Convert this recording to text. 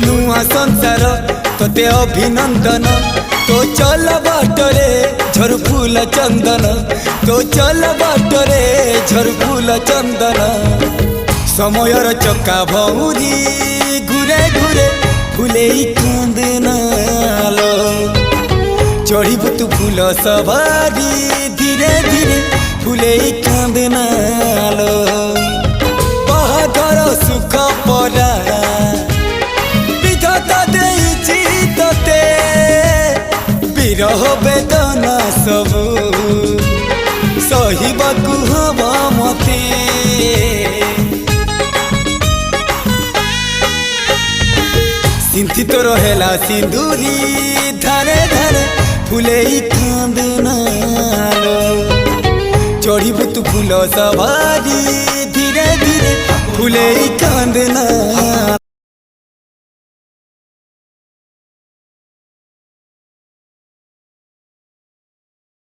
नुआ संसार तोते अभिनंदन तो चल बाटरे झर फूल चंदन तो चल बाटरे झर फूल चंदन समयर चक्का भौरी घुरे घुरे फुले कांदनालो चढ़ीबु तू फूल सवारी धीरे धीरे फुले कांदनालो बाहागर सुख परा विधाता देइछि तोते विरह वेदना सबु सहिबाकु हवा मते सिंथी तो रहेला सिंदूरी धारे धारे फुले कांदनालो चढ़ीबु तू फूल सवारी धीरे धीरे फुले कांदनालो।